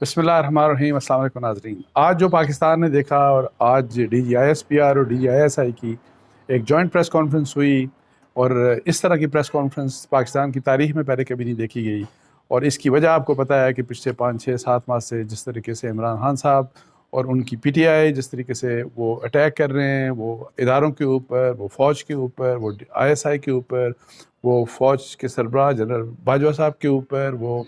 بسم اللہ الرحمن الرحیم۔ السلام علیکم ناظرین۔ آج جو پاکستان نے دیکھا اور آج D G I S P R اور D G I S I کی ایک جوائنٹ پریس کانفرنس ہوئی، اور اس طرح کی پریس کانفرنس پاکستان کی تاریخ میں پہلے کبھی نہیں دیکھی گئی، اور اس کی وجہ آپ کو پتہ ہے کہ پچھلے 5 6 7 ماہ سے جس طریقے سے عمران خان صاحب اور ان کی پی ٹی آئی جس طریقے سے وہ اٹیک کر رہے ہیں، وہ اداروں کے اوپر، وہ فوج کے اوپر، وہ آئی ایس آئی کے اوپر، وہ فوج کے سربراہ جنرل باجوہ صاحب کے اوپر، وہ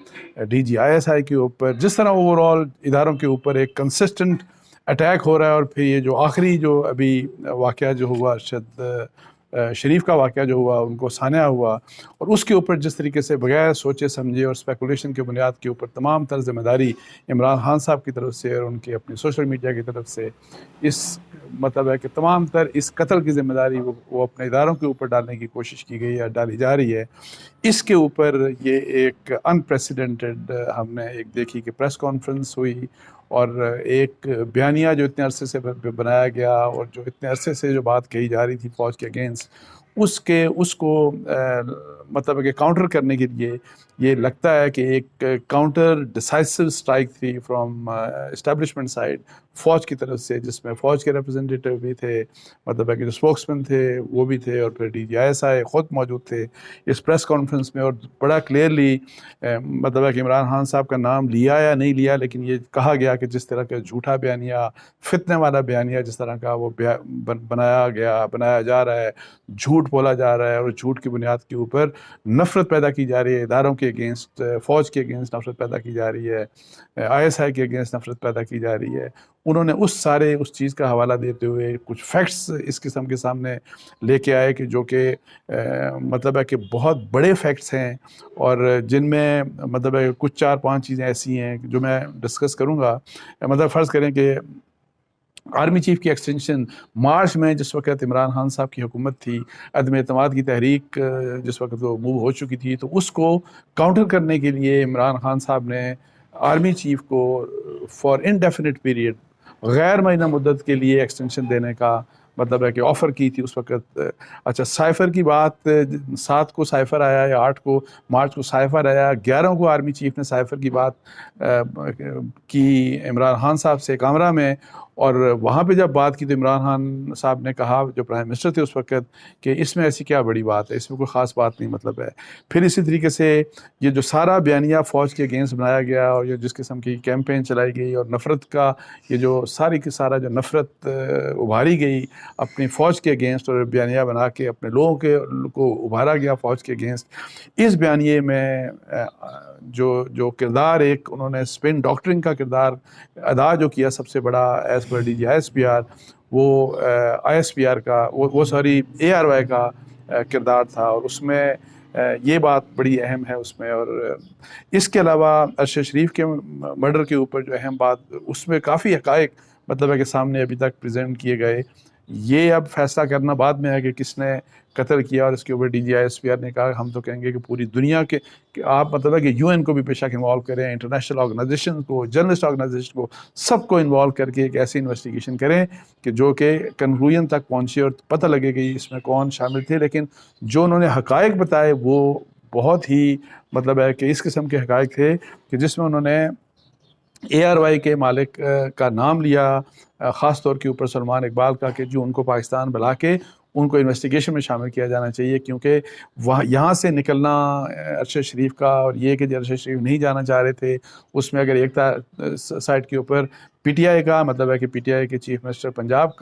ڈی جی آئی ایس آئی کے اوپر، جس طرح اوور آل اداروں کے اوپر ایک کنسسٹنٹ اٹیک ہو رہا ہے۔ اور پھر یہ جو آخری جو ابھی واقعہ جو ہوا، ارشد شریف کا واقعہ جو ہوا، ان کو سانحہ ہوا، اور اس کے اوپر جس طریقے سے بغیر سوچے سمجھے اور اسپیکولیشن کے بنیاد کے اوپر تمام تر ذمہ داری عمران خان صاحب کی طرف سے اور ان کے اپنے سوشل میڈیا کی طرف سے اس مطلب ہے کہ تمام تر اس قتل کی ذمہ داری وہ اپنے اداروں کے اوپر ڈالنے کی کوشش کی گئی ہے، ڈالی جا رہی ہے۔ اس کے اوپر یہ ایک انپریسیڈنٹڈ ہم نے ایک دیکھی کہ پریس کانفرنس ہوئی، اور ایک بیانیہ جو اتنے عرصے سے بنایا گیا اور جو اتنے عرصے سے جو بات کہی جا رہی تھی فوج کے اگینسٹ، اس کو مطلب کہ کاؤنٹر کرنے کے لیے یہ لگتا ہے کہ ایک کاؤنٹر ڈیسائسو اسٹرائک تھی فرام اسٹیبلشمنٹ سائڈ، فوج کی طرف سے، جس میں فوج کے ریپرزنٹیٹیو بھی تھے، مطلب ہے کہ جو اسپوکس مین تھے وہ بھی تھے، اور پھر ڈی جی آئی ایس آئی خود موجود تھے اس پریس کانفرنس میں، اور بڑا کلیئرلی مطلب ہے کہ عمران خان صاحب کا نام لیا یا نہیں لیا، لیکن یہ کہا گیا کہ جس طرح کا جھوٹا بیانیہ، فتنے والا بیانیہ جس طرح کا وہ بنایا جا رہا ہے، جھوٹ بولا جا رہا ہے، اور جھوٹ کی بنیاد کے اوپر نفرت پیدا کی جا رہی ہے، اداروں کے اگینسٹ، فوج کے اگینسٹ نفرت پیدا کی جا رہی ہے، آئی ایس آئی کے اگینسٹ نفرت پیدا کی جا رہی ہے۔ انہوں نے اس چیز کا حوالہ دیتے ہوئے کچھ فیکٹس اس قسم کے سامنے لے کے آئے کہ جو کہ مطلب ہے کہ بہت بڑے فیکٹس ہیں، اور جن میں مطلب ہے کچھ 4 5 چیزیں ایسی ہیں جو میں ڈسکس کروں گا۔ مطلب فرض کریں کہ آرمی چیف کی ایکسٹینشن مارچ میں، جس وقت عمران خان صاحب کی حکومت تھی، عدم اعتماد کی تحریک جس وقت وہ موو ہو چکی تھی، تو اس کو کاؤنٹر کرنے کے لیے عمران خان صاحب نے آرمی چیف کو فار انڈیفینٹ پیریڈ، غیر معینہ مدت کے لیے ایکسٹینشن دینے کا مطلب ہے کہ آفر کی تھی اس وقت۔ اچھا، سائفر کی بات، 7 کو سائفر آیا یا 8 کو مارچ کو سائفر آیا، 11 کو آرمی چیف نے سائفر کی بات کی عمران خان صاحب سے کیمرہ میں، اور وہاں پہ جب بات کی تو عمران خان صاحب نے کہا، جو پرائم منسٹر تھے اس وقت، کہ اس میں ایسی کیا بڑی بات ہے، اس میں کوئی خاص بات نہیں مطلب ہے۔ پھر اسی طریقے سے یہ جو سارا بیانیہ فوج کے اگینسٹ بنایا گیا، اور یہ جس قسم کی کیمپین چلائی گئی، اور نفرت کا یہ جو ساری کی سارا جو نفرت ابھاری گئی اپنی فوج کے اگینسٹ، اور بیانیہ بنا کے اپنے لوگوں کو ابھارا گیا فوج کے اگینسٹ، اس بیانیے میں جو کردار ایک انہوں نے اسپن ڈاکٹرنگ کا کردار ادا جو کیا سب سے بڑا ایز پر D G I S P R, وہ آئی ایس پی آر کا اے آر وائی کا کردار تھا، اور اس میں یہ بات بڑی اہم ہے اس میں۔ اور اس کے علاوہ ارشد شریف کے مرڈر کے اوپر جو اہم بات، اس میں کافی حقائق مطلب ہے کہ سامنے ابھی تک پریزنٹ کیے گئے۔ یہ اب فیصلہ کرنا بعد میں ہے کہ کس نے قتل کیا، اور اس کے اوپر D G I S P R نے کہا ہم تو کہیں گے کہ پوری دنیا کے، کہ آپ مطلب ہے کہ یو این کو بھی بے شک انوالو کریں، انٹرنیشنل آرگنائزیشن کو، جرنلسٹ آرگنائزیشن کو، سب کو انوالو کر کے ایک ایسی انویسٹیگیشن کریں کہ جو کہ کنکلوژن تک پہنچے اور پتہ لگے کہ اس میں کون شامل تھے۔ لیکن جو انہوں نے حقائق بتائے وہ بہت ہی مطلب ہے کہ اس قسم کے حقائق تھے کہ جس میں انہوں نے اے آر وائی کے مالک کا نام لیا، خاص طور کے اوپر سلمان اقبال کا، کہ جو ان کو پاکستان بلا کے ان کو انویسٹیگیشن میں شامل کیا جانا چاہیے، کیونکہ یہاں سے نکلنا ارشد شریف کا، اور یہ کہ جو ارشد شریف نہیں جانا چاہ رہے تھے، اس میں اگر ایک سائڈ کے اوپر پی ٹی آئی کا مطلب ہے کہ پی ٹی آئی کے چیف منسٹر پنجاب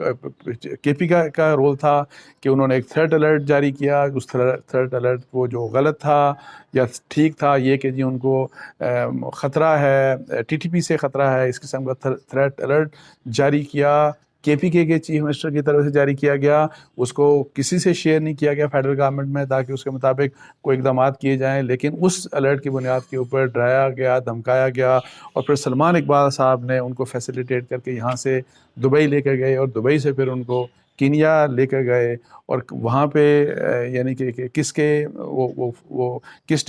کے پی کا رول تھا کہ انہوں نے ایک تھریٹ الرٹ جاری کیا، اس تھریٹ الرٹ وہ جو غلط تھا یا ٹھیک تھا، یہ کہ جی ان کو خطرہ ہے، ٹی ٹی پی سے خطرہ ہے، اس قسم کا تھریٹ الرٹ جاری کیا، کے چیف منسٹر کی طرف سے جاری کیا گیا، اس کو کسی سے شیئر نہیں کیا گیا فیڈرل گورنمنٹ میں تاکہ اس کے مطابق کوئی اقدامات کیے جائیں، لیکن اس الرٹ کی بنیاد کے اوپر ڈرایا گیا، دھمکایا گیا، اور پھر سلمان اقبال صاحب نے ان کو فیسیلیٹیٹ کر کے یہاں سے دبئی لے کے گئے، اور دبئی سے پھر ان کو کینیا لے کر گئے، اور وہاں پہ یعنی کہ کس نے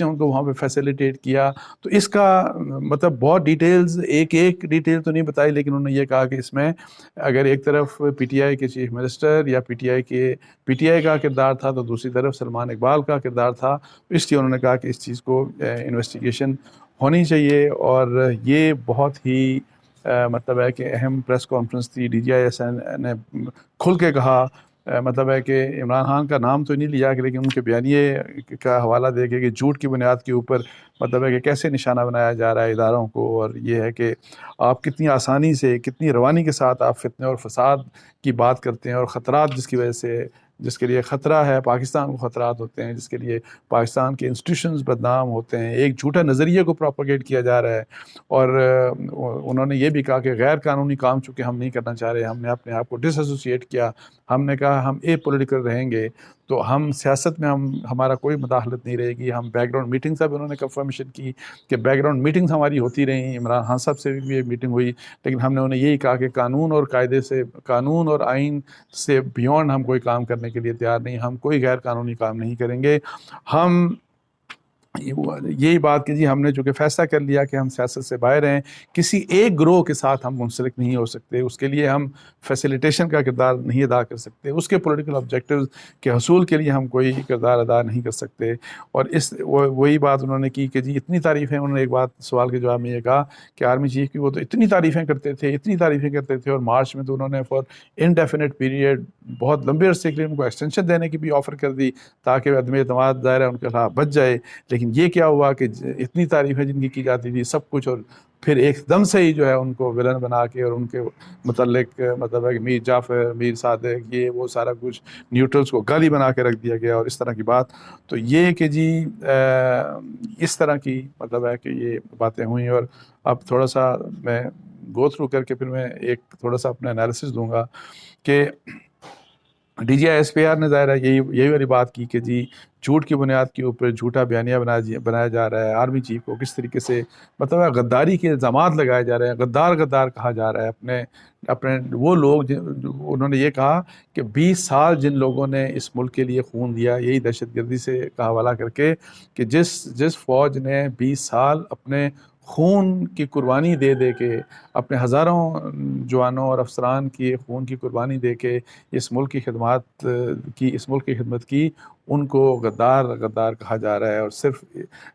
ان کو وہاں پہ فیسیلیٹیٹ کیا۔ تو اس کا مطلب بہت ڈیٹیلز، ایک ڈیٹیل تو نہیں بتائی، لیکن انہوں نے یہ کہا کہ اس میں اگر ایک طرف پی ٹی آئی کے چیف منسٹر یا پی ٹی آئی کا کردار تھا تو دوسری طرف سلمان اقبال کا کردار تھا، اس لیے انہوں نے کہا کہ اس چیز کو انویسٹیگیشن ہونی چاہیے. اور یہ بہت ہی مطلب ہے کہ اہم پریس کانفرنس تھی. ڈی جی آئی ایس نے کھل کے کہا، مطلب ہے کہ عمران خان کا نام تو نہیں لیا لیکن ان کے بیانیے کا حوالہ دے کے کہ جھوٹ کی بنیاد کے اوپر مطلب ہے کہ کیسے نشانہ بنایا جا رہا ہے اداروں کو، اور یہ ہے کہ آپ کتنی آسانی سے کتنی روانی کے ساتھ آپ فتنے اور فساد کی بات کرتے ہیں، اور خطرات جس کی وجہ سے، جس کے لیے خطرہ ہے پاکستان کو، خطرات ہوتے ہیں جس کے لیے پاکستان کے انسٹیٹیوشنز بدنام ہوتے ہیں. ایک جھوٹا نظریے کو پروپیگیٹ کیا جا رہا ہے. اور انہوں نے یہ بھی کہا کہ غیر قانونی کام چونکہ ہم نہیں کرنا چاہ رہے، ہم نے اپنے آپ کو ڈس ایسوسیٹ کیا. ہم نے کہا ہم اے پولیٹیکل رہیں گے، تو ہم سیاست میں ہمارا کوئی مداخلت نہیں رہے گی. ہم بیک گراؤنڈ میٹنگ سے بھی انہوں نے کنفرمیشن کی کہ بیک گراؤنڈ میٹنگز ہماری ہوتی رہیں. عمران خان صاحب سے بھی ایک میٹنگ ہوئی، لیکن ہم نے انہیں یہی کہا کہ قانون اور قاعدے سے، قانون اور آئین سے بیونڈ ہم کوئی کام کرنے کے لیے تیار نہیں. ہم کوئی غیر قانونی کام نہیں کریں گے. ہم یہی بات کہ جی ہم نے چونکہ فیصلہ کر لیا کہ ہم سیاست سے باہر ہیں، کسی ایک گروہ کے ساتھ ہم منسلک نہیں ہو سکتے، اس کے لیے ہم فیسیلیٹیشن کا کردار نہیں ادا کر سکتے، اس کے پولیٹیکل آبجیکٹیوز کے حصول کے لیے ہم کوئی کردار ادا نہیں کر سکتے. اور وہی بات انہوں نے کی کہ جی اتنی تعریفیں، انہوں نے ایک بات سوال کے جواب میں یہ کہا کہ آرمی چیف کی وہ تو اتنی تعریفیں کرتے تھے، اتنی تعریفیں کرتے تھے، اور مارچ میں تو انہوں نے فار انڈیفینٹ پیریڈ بہت لمبے عرصے کے لیے ان کو ایکسٹینشن دینے کی بھی آفر کر دی تاکہ عدم اعتماد ظاہر ہے ان کے خلاف بچ جائے. لیکن یہ کیا ہوا کہ اتنی تعریفیں جن کی جاتی تھی سب کچھ، اور پھر ایک دم سے ہی جو ہے ان کو ولن بنا کے اور ان کے متعلق مطلب ہے کہ میر جعفر، میر صادق، یہ وہ سارا کچھ نیوٹرلز کو گالی بنا کے رکھ دیا گیا اور اس طرح کی بات. تو یہ کہ جی اس طرح کی مطلب ہے کہ یہ باتیں ہوئیں. اور اب تھوڑا سا میں گو تھرو کر کے پھر میں ایک تھوڑا سا اپنا انالیسس دوں گا کہ D G I S P R نے ظاہر ہے یہی والی بات کی کہ جی جھوٹ کی بنیاد کے اوپر جھوٹا بیانیہ بنایا جا رہا ہے. آرمی چیف کو کس طریقے سے مطلب ہے غداری کے الزامات لگائے جا رہے ہیں، غدار کہا جا رہا ہے. اپنے وہ لوگ انہوں نے یہ کہا کہ 20 سال جن لوگوں نے اس ملک کے لیے خون دیا، یہی دہشت گردی سے کا حوالہ کر کے کہ جس فوج نے 20 سال اپنے خون کی قربانی دے کے، اپنے ہزاروں جوانوں اور افسران کی خون کی قربانی دے کے اس ملک کی خدمت کی، ان کو غدار کہا جا رہا ہے.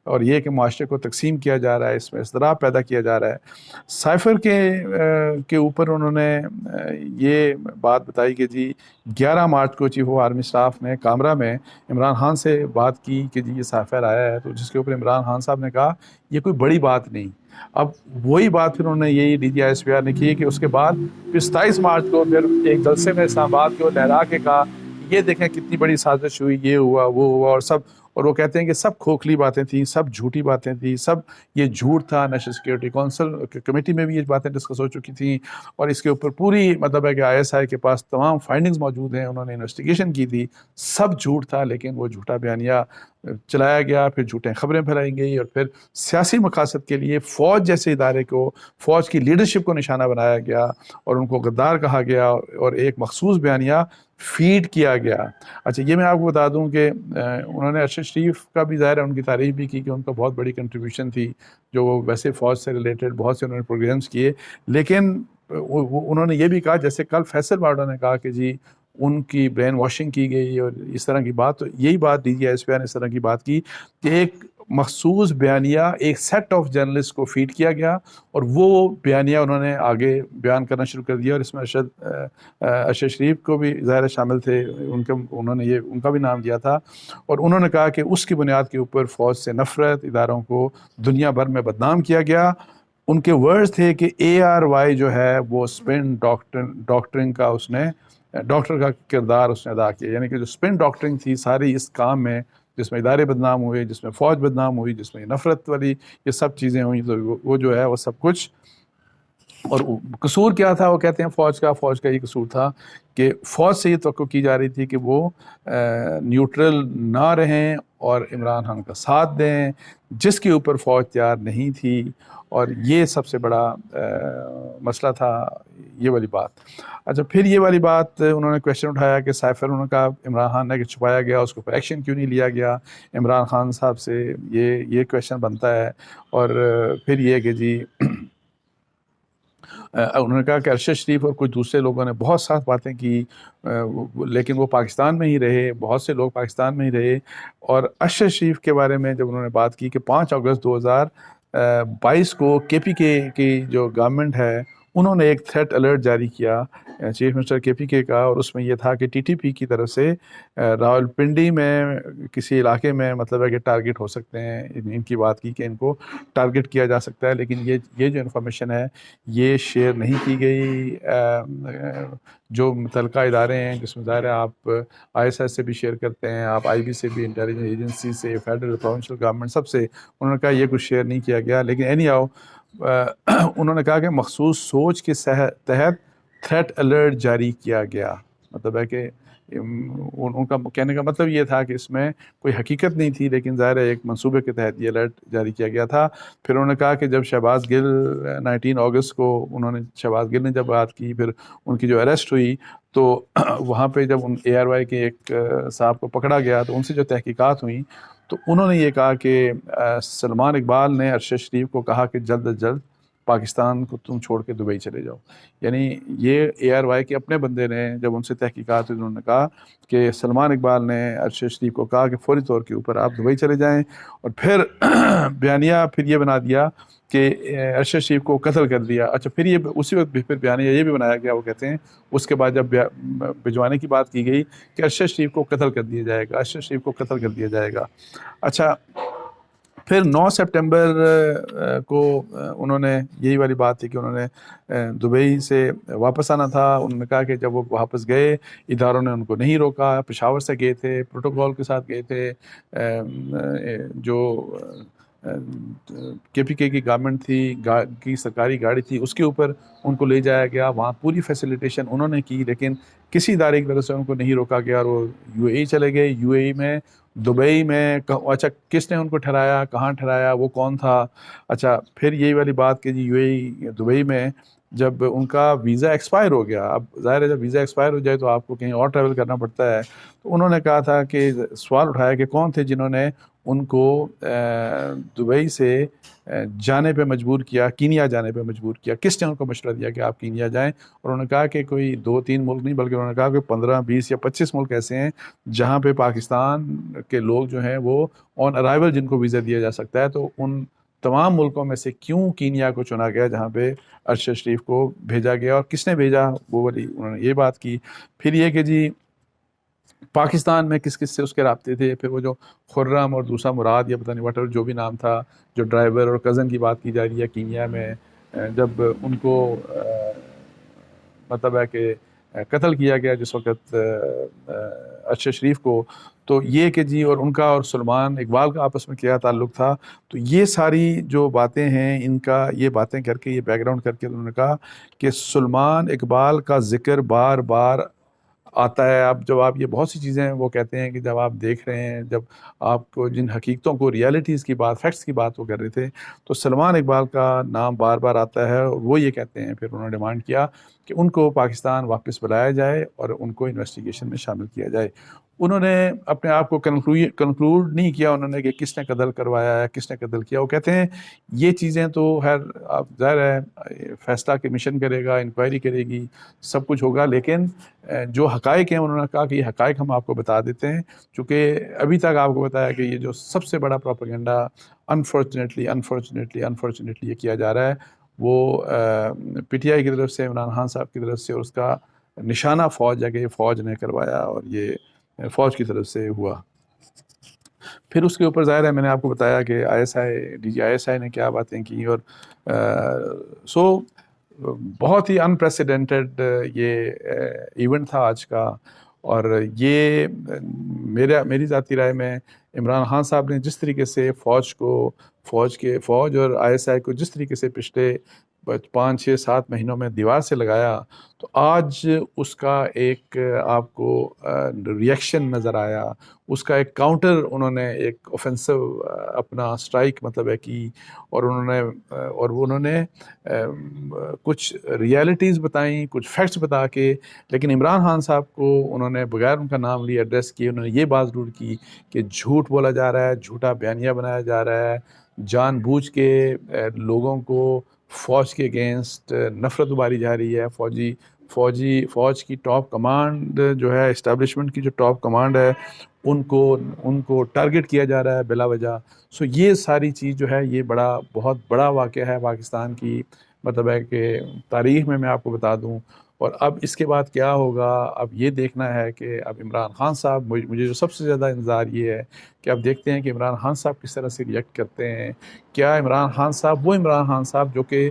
اور یہ کہ معاشرے کو تقسیم کیا جا رہا ہے، اس میں اضطراب پیدا کیا جا رہا ہے. سائفر کے اوپر انہوں نے یہ بات بتائی کہ جی 11 مارچ کو چیف آف آرمی اسٹاف نے کامرہ میں عمران خان سے بات کی کہ جی یہ سائفر آیا ہے، تو جس کے اوپر عمران خان صاحب نے کہا یہ کوئی بڑی بات نہیں. اب وہی بات پھر انہوں نے یہی D G I S P R نے کی کہ اس کے بعد 27 مارچ کو پھر ایک جلسے میں اسلام آباد کو لہرا کے کہا یہ دیکھیں کتنی بڑی سازش ہوئی، یہ ہوا وہ ہوا، اور وہ کہتے ہیں کہ سب کھوکھلی باتیں تھیں، سب جھوٹی باتیں تھیں، سب یہ جھوٹ تھا. نیشنل سیکورٹی کونسل کمیٹی میں بھی یہ باتیں ڈسکس ہو چکی تھیں، اور اس کے اوپر پوری مطلب ہے کہ آئی ایس آئی کے پاس تمام فائنڈنگز موجود ہیں، انہوں نے انویسٹیگیشن کی تھی. سب جھوٹ تھا، لیکن وہ جھوٹا بیانیہ چلایا گیا، پھر جھوٹیں خبریں پھیلائی گئی، اور پھر سیاسی مقاصد کے لیے فوج جیسے ادارے کو، فوج کی لیڈرشپ کو نشانہ بنایا گیا اور ان کو غدار کہا گیا اور ایک مخصوص بیانیہ فیڈ کیا گیا. اچھا یہ میں آپ کو بتا دوں کہ انہوں نے ارشد شریف کا بھی ظاہر ہے ان کی تعریف بھی کی کہ ان کا بہت بڑی کنٹریبیوشن تھی، جو وہ ویسے فوج سے ریلیٹڈ بہت سے انہوں نے پروگرامز کیے. لیکن انہوں نے یہ بھی کہا، جیسے کل فیصل بارڈا نے کہا کہ جی ان کی برین واشنگ کی گئی اور اس طرح کی بات، تو یہی بات D G I S P R نے اس طرح کی بات کی کہ ایک مخصوص بیانیہ ایک سیٹ آف جرنلسٹ کو فیڈ کیا گیا، اور وہ بیانیہ انہوں نے آگے بیان کرنا شروع کر دیا. اور اس میں ارشد شریف کو بھی ظاہر شامل تھے، انہوں نے ان کا بھی نام دیا تھا، اور انہوں نے کہا کہ اس کی بنیاد کے اوپر فوج سے نفرت، اداروں کو دنیا بھر میں بدنام کیا گیا. ان کے ورڈز تھے کہ اے آر وائی جو ہے وہ اسپن ڈاکٹرنگ کا ڈاکٹر کا کردار اس نے ادا کیا، یعنی کہ جو اسپن ڈاکٹرنگ تھی ساری اس کام میں، جس میں ادارے بدنام ہوئے، جس میں فوج بدنام ہوئی، جس میں نفرت والی یہ سب چیزیں ہوئیں، تو وہ جو ہے وہ سب کچھ. اور قصور کیا تھا؟ وہ کہتے ہیں فوج کا یہ قصور تھا کہ فوج سے یہ توقع کی جا رہی تھی کہ وہ نیوٹرل نہ رہیں اور عمران خان کا ساتھ دیں، جس کے اوپر فوج تیار نہیں تھی. اور یہ سب سے بڑا مسئلہ تھا، یہ والی بات. اچھا پھر یہ والی بات انہوں نے کویشچن اٹھایا کہ سائفر انہوں نے کہا عمران خان نے کہ چھپایا گیا، اس کے اوپر ایکشن کیوں نہیں لیا گیا عمران خان صاحب سے، یہ کویشچن بنتا ہے. اور پھر یہ کہ جی انہوں نے کہا کہ ارشد شریف اور کچھ دوسرے لوگوں نے بہت سخت باتیں کی، لیکن وہ پاکستان میں ہی رہے، بہت سے لوگ پاکستان میں ہی رہے. اور ارشد شریف کے بارے میں جب انہوں نے بات کی کہ 5 اگست 22 کو KPK کی جو گورنمنٹ ہے انہوں نے ایک تھریٹ الرٹ جاری کیا چیف منسٹر KPK کا، اور اس میں یہ تھا کہ TTP کی طرف سے راولپنڈی میں کسی علاقے میں مطلب ہے کہ ٹارگٹ ہو سکتے ہیں، ان کی بات کی کہ ان کو ٹارگٹ کیا جا سکتا ہے، لیکن یہ جو انفارمیشن ہے یہ شیئر نہیں کی گئی جو متعلقہ ادارے ہیں، جس میں ظاہر ہے آپ ISI سے بھی شیئر کرتے ہیں، آپ IB سے بھی، انٹیلیجنس ایجنسی سے، فیڈرل پروونشل گورنمنٹ، سب سے انہوں نے کہا یہ کچھ شیئر نہیں کیا گیا، لیکن اینی ہاؤ انہوں نے کہا کہ مخصوص سوچ کے تحت تھریٹ الرٹ جاری کیا گیا، مطلب ہے کہ ان کا کہنے کا مطلب یہ تھا کہ اس میں کوئی حقیقت نہیں تھی، لیکن ظاہر ہے ایک منصوبے کے تحت یہ الرٹ جاری کیا گیا تھا۔ پھر انہوں نے کہا کہ جب شہباز گل 19 اگست کو شہباز گل نے جب بات کی، پھر ان کی جو اریسٹ ہوئی تو وہاں پہ جب ARY کے ایک صاحب کو پکڑا گیا تو ان سے جو تحقیقات ہوئیں تو انہوں نے یہ کہا کہ سلمان اقبال نے ارشد شریف کو کہا کہ جلد از جلد پاکستان کو تم چھوڑ کے دبئی چلے جاؤ، یعنی یہ ARY کے اپنے بندے نے جب ان سے تحقیقات ہوئی، انہوں نے کہا کہ سلمان اقبال نے ارشد شریف کو کہا کہ فوری طور کے اوپر آپ دبئی چلے جائیں، اور پھر بیانیہ پھر یہ بنا دیا کہ ارشد شریف کو قتل کر دیا۔ اچھا، پھر یہ اسی وقت پھر بیانیہ یہ بھی بنایا گیا، وہ کہتے ہیں اس کے بعد جب بھجوانے کی بات کی گئی کہ ارشد شریف کو قتل کر دیا جائے گا، ارشد شریف کو قتل کر دیا جائے گا۔ اچھا، پھر 9 سپٹمبر کو انہوں نے یہی والی بات تھی کہ انہوں نے دبئی سے واپس آنا تھا۔ انہوں نے کہا کہ جب وہ واپس گئے اداروں نے ان کو نہیں روکا، پشاور سے گئے تھے، پروٹوکول کے ساتھ گئے تھے، جو KPK کی گورنمنٹ تھی کی سرکاری گاڑی تھی اس کے اوپر ان کو لے جایا گیا، وہاں پوری فیسیلیٹیشن انہوں نے کی، لیکن کسی ادارے کی طرف سے ان کو نہیں روکا گیا، اور وہ UAE چلے گئے۔ UAE میں دبئی میں اچھا کس نے ان کو ٹھہرایا، کہاں ٹھہرایا، وہ کون تھا؟ اچھا، پھر یہی والی بات کہ جی UAE دبئی میں جب ان کا ویزا ایکسپائر ہو گیا، اب ظاہر ہے جب ویزا ایکسپائر ہو جائے تو آپ کو کہیں اور ٹریول کرنا پڑتا ہے، تو انہوں نے کہا تھا کہ سوال اٹھایا کہ کون تھے جنہوں نے ان کو دبئی سے جانے پہ مجبور کیا، کینیا جانے پہ مجبور کیا، کس نے ان کو مشورہ دیا کہ آپ کینیا جائیں؟ اور انہوں نے کہا کہ کوئی 2-3 ملک نہیں، بلکہ انہوں نے کہا کہ 15, 20 یا 25 ملک ایسے ہیں جہاں پہ پاکستان کے لوگ جو ہیں وہ آن ارائیول جن کو ویزا دیا جا سکتا ہے، تو ان تمام ملکوں میں سے کیوں کینیا کو چنا گیا جہاں پہ ارشد شریف کو بھیجا گیا، اور کس نے بھیجا، وہ والی انہوں نے یہ بات کی۔ پھر یہ کہ جی پاکستان میں کس کس سے اس کے رابطے تھے، پھر وہ جو خرم اور دوسرا مراد یا پتہ نہیں واٹر جو بھی نام تھا، جو ڈرائیور اور کزن کی بات کی جا رہی ہے کینیا میں، جب ان کو مطلب ہے کہ قتل کیا گیا جس وقت ارشد شریف کو، تو یہ کہ جی اور ان کا اور سلمان اقبال کا آپس میں کیا تعلق تھا، تو یہ ساری جو باتیں ہیں ان کا یہ باتیں کر کے، یہ بیک گراؤنڈ کر کے انہوں نے کہا کہ سلمان اقبال کا ذکر بار بار آتا ہے۔ اب جب آپ یہ بہت سی چیزیں وہ کہتے ہیں کہ جب آپ دیکھ رہے ہیں، جب آپ کو جن حقیقتوں کو، ریالٹیز کی بات، فیکٹس کی بات وہ کر رہے تھے، تو سلمان اقبال کا نام بار بار آتا ہے، اور وہ یہ کہتے ہیں، پھر انہوں نے ڈیمانڈ کیا کہ ان کو پاکستان واپس بلایا جائے اور ان کو انویسٹیگیشن میں شامل کیا جائے۔ انہوں نے اپنے آپ کو کنکلوڈ نہیں کیا انہوں نے کہ کس نے قتل کروایا ہے، کس نے قتل کیا۔ وہ کہتے ہیں یہ چیزیں تو خیر آپ ظاہر ہے فیصلہ کمیشن کرے گا، انکوائری کرے گی، سب کچھ ہوگا، لیکن جو حقائق ہیں انہوں نے کہا کہ یہ حقائق ہم آپ کو بتا دیتے ہیں، چونکہ ابھی تک آپ کو بتایا کہ یہ جو سب سے بڑا پروپیگنڈا انفارچونیٹلی یہ کیا جا رہا ہے، وہ PTI کی طرف سے، عمران خان صاحب کی طرف سے، اور اس کا نشانہ فوج ہے کہ یہ فوج نے کروایا اور یہ فوج کی طرف سے ہوا۔ پھر اس کے اوپر ظاہر ہے میں نے آپ کو بتایا کہ DG ISI نے کیا باتیں کی، اور بہت ہی انپریسیڈنٹڈ یہ ایونٹ تھا آج کا، اور یہ میری ذاتی رائے میں عمران خان صاحب نے جس طریقے سے فوج اور ISI کو جس طریقے سے پچھلے 5, 6, 7 مہینوں میں دیوار سے لگایا، تو آج اس کا ایک آپ کو ریئیکشن نظر آیا، اس کا ایک کاؤنٹر انہوں نے ایک اوفینسو اپنا سٹرائک مطلب ہے کی، اور انہوں نے کچھ ریالٹیز بتائیں، کچھ فیکٹس بتا کے، لیکن عمران خان صاحب کو انہوں نے بغیر ان کا نام لیے ایڈریس کیے، انہوں نے یہ بات ضرور کی کہ جھوٹ بولا جا رہا ہے، جھوٹا بیانیہ بنایا جا رہا ہے، جان بوجھ کے لوگوں کو فوج کے اگینسٹ نفرت اباری جا رہی ہے، فوج کی ٹاپ کمانڈ جو ہے، اسٹیبلشمنٹ کی جو ٹاپ کمانڈ ہے، ان کو ٹارگٹ کیا جا رہا ہے بلا وجہ. سو یہ ساری چیز جو ہے، یہ بہت بڑا واقعہ ہے پاکستان کی، مطلب ہے کہ تاریخ میں آپ کو بتا دوں. اور اب اس کے بعد کیا ہوگا، اب یہ دیکھنا ہے کہ اب عمران خان صاحب، مجھے جو سب سے زیادہ انتظار یہ ہے کہ اب دیکھتے ہیں کہ عمران خان صاحب کس طرح سے ریئیکٹ کرتے ہیں. کیا عمران خان صاحب وہ عمران خان صاحب جو کہ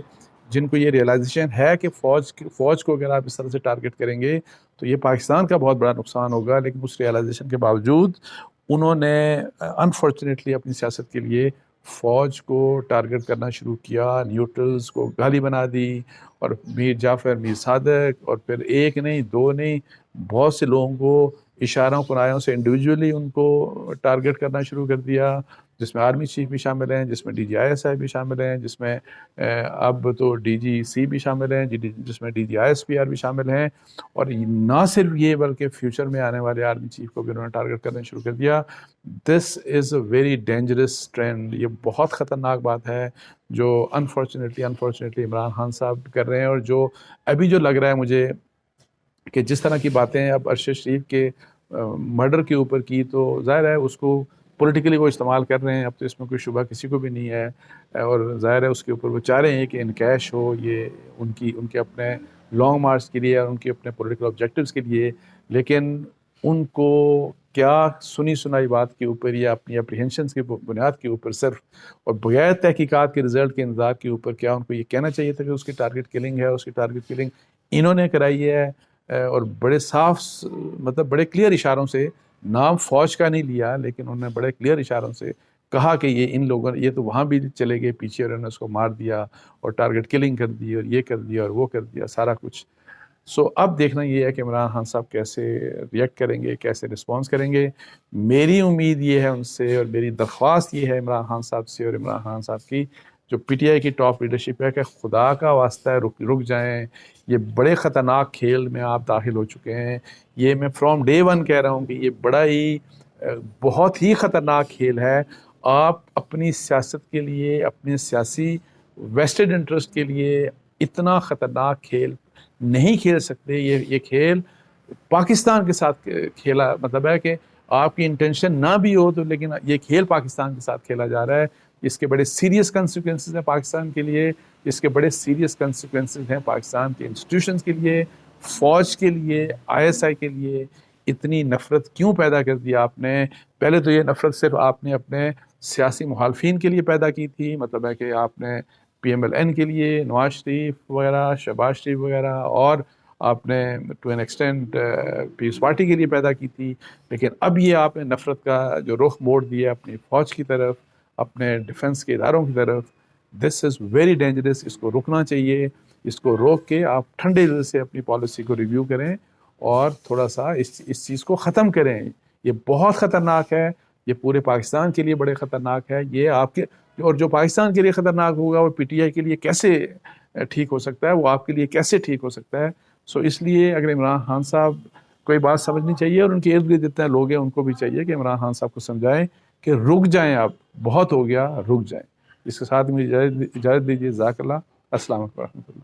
جن کو یہ ریئلائزیشن ہے کہ فوج کو اگر آپ اس طرح سے ٹارگٹ کریں گے تو یہ پاکستان کا بہت بڑا نقصان ہوگا، لیکن اس ریئلائزیشن کے باوجود انہوں نے انفارچونیٹلی اپنی سیاست کے لیے فوج کو ٹارگٹ کرنا شروع کیا، نیوٹرلز کو گالی بنا دی، اور میر جعفر، میر صادق، اور پھر ایک نہیں دو نہیں بہت سے لوگوں کو اشاروں کنایوں سے انڈیویجولی ان کو ٹارگٹ کرنا شروع کر دیا، جس میں آرمی چیف بھی شامل ہیں، جس میں DGIS بھی شامل ہیں، جس میں اب تو DGC بھی شامل ہیں، جس میں DGISPR بھی شامل ہیں. اور نہ صرف یہ بلکہ فیوچر میں آنے والے آرمی چیف کو بھی انہوں نے ٹارگٹ کرنا شروع کر دیا. دس از اے ویری ڈینجرس ٹرینڈ. یہ بہت خطرناک بات ہے جو انفارچونیٹلی عمران خان صاحب کر رہے ہیں، اور جو ابھی جو لگ رہا ہے مجھے کہ جس طرح کی باتیں اب ارشد شریف کے مرڈر کے اوپر کی، تو ظاہر ہے اس کو پولیٹیکلی وہ استعمال کر رہے ہیں، اب تو اس میں کوئی شبہ کسی کو بھی نہیں ہے، اور ظاہر ہے اس کے اوپر وہ چاہ رہے ہیں کہ انکیش ہو یہ ان کے اپنے لانگ مارچ کے لیے اور ان کے اپنے پولیٹیکل آبجیکٹیوز کے لیے. لیکن ان کو کیا سنی سنائی بات کے اوپر یا اپنی اپریہنشنس کی بنیاد کے اوپر صرف اور بغیر تحقیقات کے رزلٹ کے انتظار کے اوپر کیا ان کو یہ کہنا چاہیے تھا کہ اس کی ٹارگٹ کلنگ ہے؟ اس کی ٹارگٹ کلنگ انہوں نے کرائی ہے، اور بڑے صاف، مطلب بڑے کلیئر اشاروں سے، نام فوج کا نہیں لیا لیکن انہوں نے بڑے کلیئر اشاروں سے کہا کہ یہ ان لوگوں نے، یہ تو وہاں بھی چلے گئے پیچھے اور انہوں نے اس کو مار دیا اور ٹارگٹ کلنگ کر دی اور یہ کر دیا اور وہ کر دیا سارا کچھ. سو اب دیکھنا یہ ہے کہ عمران خان صاحب کیسے ریئیکٹ کریں گے، کیسے رسپانس کریں گے. میری امید یہ ہے ان سے، اور میری درخواست یہ ہے عمران خان صاحب سے اور عمران خان صاحب کی جو PTI کی ٹاپ لیڈرشپ ہے، کہ خدا کا واسطہ ہے رک جائیں. یہ بڑے خطرناک کھیل میں آپ داخل ہو چکے ہیں. یہ میں فرام ڈے ون کہہ رہا ہوں کہ یہ بڑا ہی بہت ہی خطرناک کھیل ہے. آپ اپنی سیاست کے لیے، اپنے سیاسی ویسٹڈ انٹرسٹ کے لیے اتنا خطرناک کھیل نہیں کھیل سکتے. یہ کھیل پاکستان کے ساتھ کھیلا، مطلب ہے کہ آپ کی انٹینشن نہ بھی ہو تو، لیکن یہ کھیل پاکستان کے ساتھ کھیلا جا رہا ہے. اس کے بڑے سیریس کنسیکوینسز ہیں پاکستان کے لیے، اس کے بڑے سیریس کنسیکوینسز ہیں پاکستان کے انسٹیٹیوشنز کے لیے، فوج کے لیے، ISI کے لیے. اتنی نفرت کیوں پیدا کر دی آپ نے؟ پہلے تو یہ نفرت صرف آپ نے اپنے سیاسی مخالفین کے لیے پیدا کی تھی، مطلب ہے کہ آپ نے PMLN کے لیے نواز شریف وغیرہ، شہباز شریف وغیرہ، اور آپ نے to an extent Peoples Party کے لیے پیدا کی تھی. لیکن اب یہ آپ نے نفرت کا جو رخ موڑ دیا اپنی فوج کی طرف، اپنے ڈیفنس کے اداروں کی طرف. دس از ویری ڈینجرس. اس کو روکنا چاہیے. اس کو روک کے آپ ٹھنڈے دل سے اپنی پالیسی کو ریویو کریں اور تھوڑا سا اس چیز کو ختم کریں. یہ بہت خطرناک ہے، یہ پورے پاکستان کے لیے بڑے خطرناک ہے. یہ آپ کے، اور جو پاکستان کے لیے خطرناک ہوگا وہ PTI کے لیے کیسے ٹھیک ہو سکتا ہے، وہ آپ کے لیے کیسے ٹھیک ہو سکتا ہے. سو اس لیے اگر عمران خان صاحب کوئی بات سمجھنی چاہیے، اور ان کے ارد گرد جتنے لوگ ہیں ان کو بھی چاہیے کہ عمران خان صاحب کو سمجھائیں کہ رک جائیں، اب بہت ہو گیا، رک جائیں. اس کے ساتھ مجھے اجازت دیجیے. جزاک اللہ. السلام علیکم ورحمۃ اللہ.